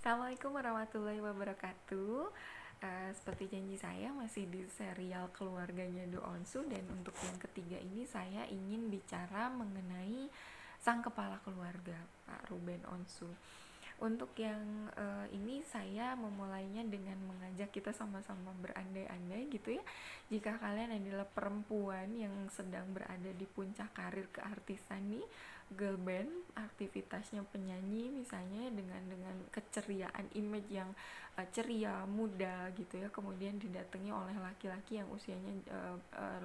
Assalamualaikum warahmatullahi wabarakatuh. Seperti janji saya masih di serial keluarganya Do Onsu, dan untuk yang ketiga ini saya ingin bicara mengenai sang kepala keluarga, Pak Ruben Onsu. Untuk yang ini saya memulainya dengan mengajak kita sama-sama berandai-andai gitu ya. Jika kalian adalah perempuan yang sedang berada di puncak karir keartisan nih, girl band, aktivitasnya penyanyi misalnya, dengan keceriaan image yang ceria, muda gitu ya, kemudian didatangi oleh laki-laki yang usianya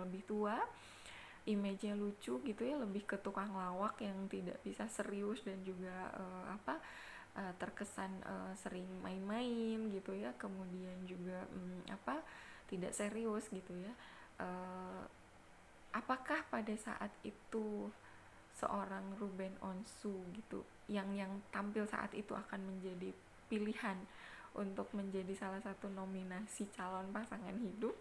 lebih tua, image-nya lucu gitu ya, lebih ke tukang lawak yang tidak bisa serius dan juga terkesan sering main-main gitu ya, kemudian juga tidak serius gitu ya. Uh, apakah pada saat itu seorang Ruben Onsu gitu yang tampil saat itu akan menjadi pilihan untuk menjadi salah satu nominasi calon pasangan hidup?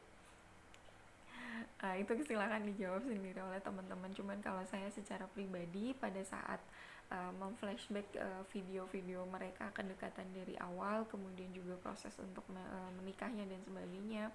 Itu silakan dijawab sendiri oleh teman-teman. Cuman kalau saya secara pribadi pada saat memflashback video-video mereka, kedekatan dari awal, kemudian juga proses untuk menikahnya dan sebagainya,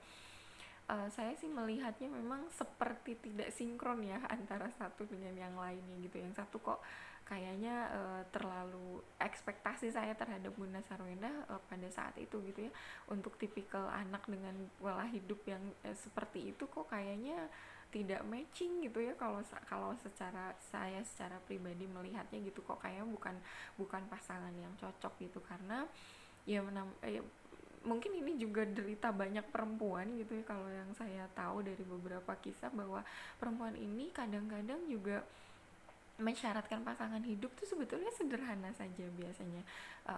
saya sih melihatnya memang seperti tidak sinkron ya antara satu dengan yang lainnya gitu. Yang satu kok kayaknya terlalu, ekspektasi saya terhadap Bunda Sarwenda pada saat itu gitu ya, untuk tipikal anak dengan pola hidup yang seperti itu kok kayaknya tidak matching gitu ya. Kalau secara pribadi melihatnya gitu, kok kayaknya bukan pasangan yang cocok gitu. Karena ya mungkin ini juga derita banyak perempuan gitu ya. Kalau yang saya tahu dari beberapa kisah, bahwa perempuan ini kadang-kadang juga mensyaratkan pasangan hidup tuh sebetulnya sederhana saja biasanya.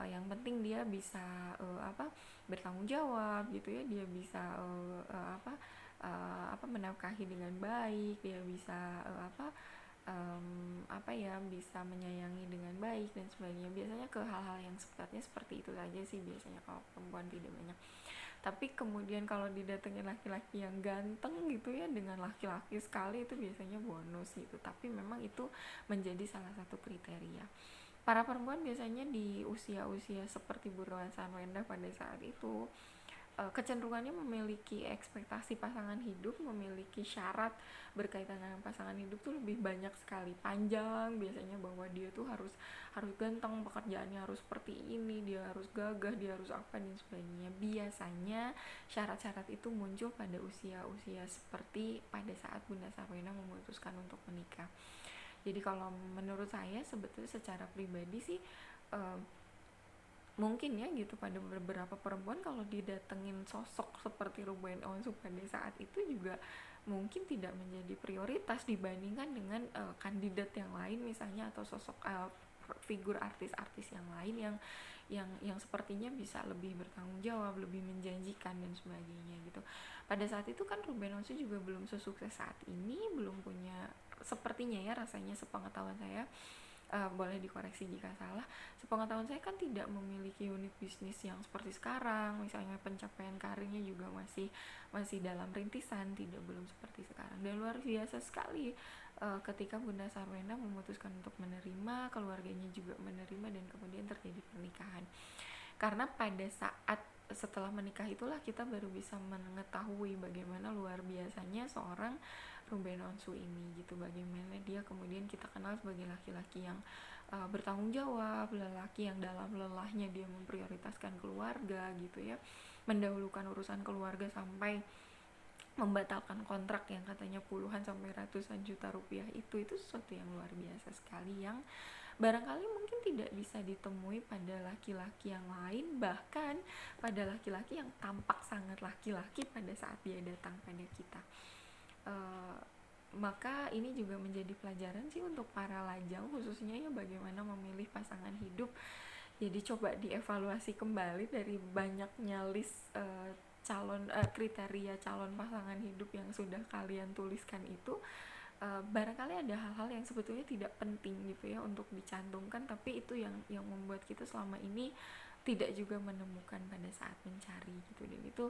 Yang penting dia bisa bertanggung jawab gitu ya, dia bisa menafkahi dengan baik, dia bisa bisa menyayangi dengan baik dan sebagainya. Biasanya ke hal-hal yang sifatnya seperti itu saja sih biasanya kalau perempuan, tidak banyak. Tapi kemudian kalau didatengin laki-laki yang ganteng gitu ya, dengan laki-laki sekali, itu biasanya bonus gitu. Tapi memang itu menjadi salah satu kriteria. Para perempuan biasanya di usia-usia seperti Bu Rohan Sarwenda pada saat itu, kecenderungannya memiliki ekspektasi pasangan hidup, memiliki syarat berkaitan dengan pasangan hidup tuh lebih banyak sekali, panjang biasanya, bahwa dia tuh harus ganteng, pekerjaannya harus seperti ini, dia harus gagah, dia harus apa dan sebagainya. Biasanya syarat-syarat itu muncul pada usia-usia seperti pada saat Bunda Sarwenda memutuskan untuk menikah. Jadi kalau menurut saya sebetulnya secara pribadi sih, mungkin ya gitu, pada beberapa perempuan kalau didatengin sosok seperti Ruben Onsu pada saat itu juga mungkin tidak menjadi prioritas dibandingkan dengan kandidat yang lain misalnya, atau sosok figur artis-artis yang lain yang sepertinya bisa lebih bertanggung jawab, lebih menjanjikan dan sebagainya gitu. Pada saat itu kan Ruben Onsu juga belum sesukses saat ini, belum punya, sepertinya ya, rasanya sepengetahuan saya, boleh dikoreksi jika salah, sepengetahuan saya kan tidak memiliki unit bisnis yang seperti sekarang. Misalnya pencapaian karirnya juga masih dalam rintisan, belum seperti sekarang. Dan luar biasa sekali ketika Bunda Sarwenda memutuskan untuk menerima, keluarganya juga menerima, dan kemudian terjadi pernikahan. Karena pada saat setelah menikah itulah kita baru bisa mengetahui bagaimana luar biasanya seorang Ruben Onsu ini gitu. Bagaimana dia kemudian kita kenal sebagai laki-laki yang bertanggung jawab, lelaki yang dalam lelahnya dia memprioritaskan keluarga gitu ya, mendahulukan urusan keluarga sampai membatalkan kontrak yang katanya puluhan sampai ratusan juta rupiah. Itu sesuatu yang luar biasa sekali, yang barangkali mungkin tidak bisa ditemui pada laki-laki yang lain, bahkan pada laki-laki yang tampak sangat laki-laki pada saat dia datang pada kita. Maka ini juga menjadi pelajaran sih untuk para lajang khususnya ya, bagaimana memilih pasangan hidup. Jadi coba dievaluasi kembali dari banyaknya list kriteria calon pasangan hidup yang sudah kalian tuliskan itu. Barangkali ada hal-hal yang sebetulnya tidak penting gitu ya untuk dicantumkan, tapi itu yang membuat kita selama ini tidak juga menemukan pada saat mencari gitu. Dan itu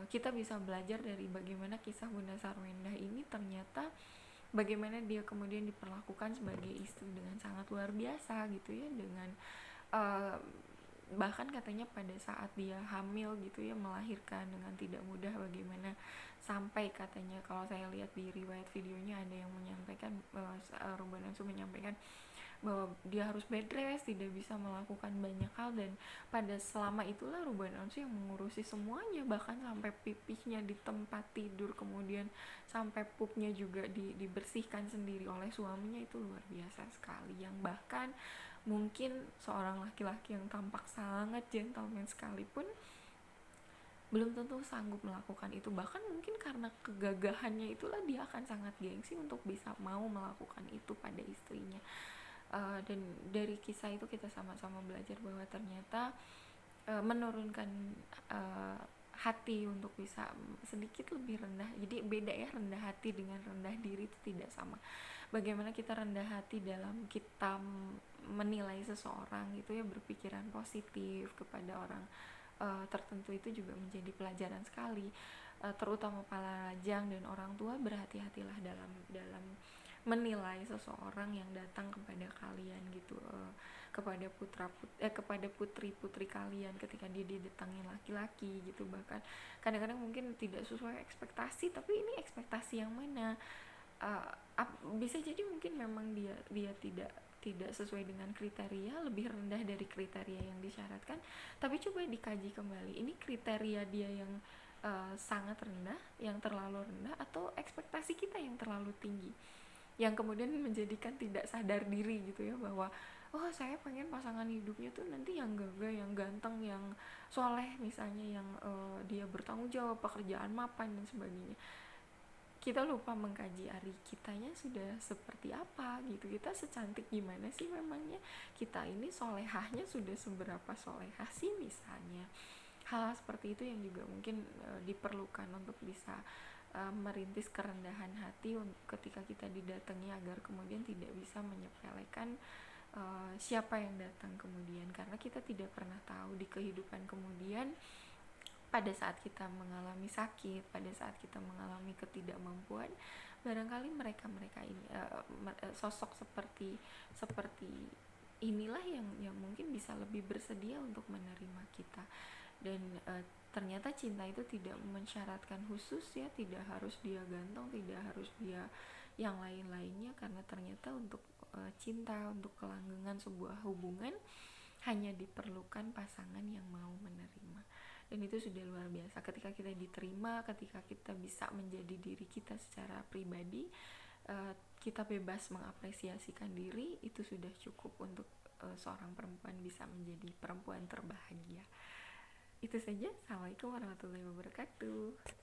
kita bisa belajar dari bagaimana kisah Bunda Sarwenda ini, ternyata bagaimana dia kemudian diperlakukan sebagai istri dengan sangat luar biasa gitu ya, dengan bahkan katanya pada saat dia hamil gitu ya, melahirkan dengan tidak mudah, bagaimana sampai katanya kalau saya lihat di riwayat videonya ada yang menyampaikan, Ruben Onsu menyampaikan bahwa dia harus bed rest, tidak bisa melakukan banyak hal, dan pada selama itulah Ruben Onsu yang mengurusi semuanya, bahkan sampai pipihnya di tempat tidur, kemudian sampai pupnya juga dibersihkan sendiri oleh suaminya. Itu luar biasa sekali, yang bahkan mungkin seorang laki-laki yang tampak sangat gentleman sekalipun belum tentu sanggup melakukan itu. Bahkan mungkin karena kegagahannya itulah dia akan sangat gengsi untuk bisa mau melakukan itu pada istrinya. Dan dari kisah itu kita sama-sama belajar bahwa ternyata menurunkan hati untuk bisa sedikit lebih rendah. Jadi beda ya, rendah hati dengan rendah diri itu tidak sama. Bagaimana kita rendah hati dalam kita menilai seseorang gitu ya, berpikiran positif kepada orang tertentu, itu juga menjadi pelajaran sekali. Terutama para lajang dan orang tua, berhati-hatilah dalam menilai seseorang yang datang kepada kalian gitu, kepada putri-putri kalian ketika dia didatangi laki-laki gitu. Bahkan kadang-kadang mungkin tidak sesuai ekspektasi, tapi ini ekspektasi yang mana? Bisa jadi mungkin memang dia tidak sesuai dengan kriteria, lebih rendah dari kriteria yang disyaratkan, tapi coba dikaji kembali, ini kriteria dia yang sangat rendah, yang terlalu rendah, atau ekspektasi kita yang terlalu tinggi, yang kemudian menjadikan tidak sadar diri gitu ya, bahwa oh saya pengen pasangan hidupnya tuh nanti yang gagah, yang ganteng, yang soleh misalnya, yang dia bertanggung jawab, pekerjaan mapan dan sebagainya. Kita lupa mengkaji ari kitanya sudah seperti apa gitu, kita secantik gimana sih memangnya, kita ini solehahnya sudah seberapa solehah sih misalnya. Hal seperti itu yang juga mungkin diperlukan untuk bisa merintis kerendahan hati ketika kita didatangi, agar kemudian tidak bisa menyepelekan siapa yang datang kemudian, karena kita tidak pernah tahu di kehidupan kemudian, pada saat kita mengalami sakit, pada saat kita mengalami ketidakmampuan, barangkali mereka ini sosok seperti inilah yang mungkin bisa lebih bersedia untuk menerima kita. Dan ternyata cinta itu tidak mensyaratkan khusus ya, tidak harus dia ganteng, tidak harus dia yang lain-lainnya, karena ternyata untuk cinta, untuk kelanggengan sebuah hubungan, hanya diperlukan pasangan yang mau menerima. Dan itu sudah luar biasa ketika kita diterima, ketika kita bisa menjadi diri kita secara pribadi, kita bebas mengapresiasikan diri, itu sudah cukup untuk seorang perempuan bisa menjadi perempuan terbahagia. Itu saja. Assalamualaikum warahmatullahi wabarakatuh.